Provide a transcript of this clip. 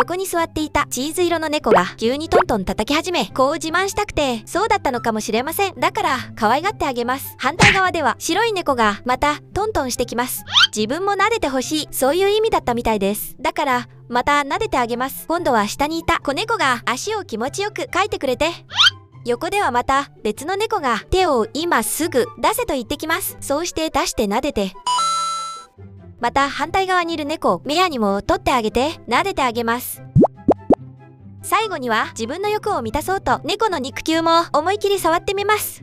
横に座っていたチーズ色の猫が急にトントン叩き始め、こう自慢したくてそうだったのかもしれません。だから可愛がってあげます。反対側では白い猫がまたトントンしてきます。自分も撫でてほしい、そういう意味だったみたいです。だからまた撫でてあげます。今度は下にいた子猫が足を気持ちよくかいてくれて、横ではまた別の猫が手を今すぐ出せと言ってきます。そうして出して撫でて、また反対側にいる猫メアにも取ってあげて撫でてあげます。最後には自分の欲を満たそうと猫の肉球も思い切り触ってみます。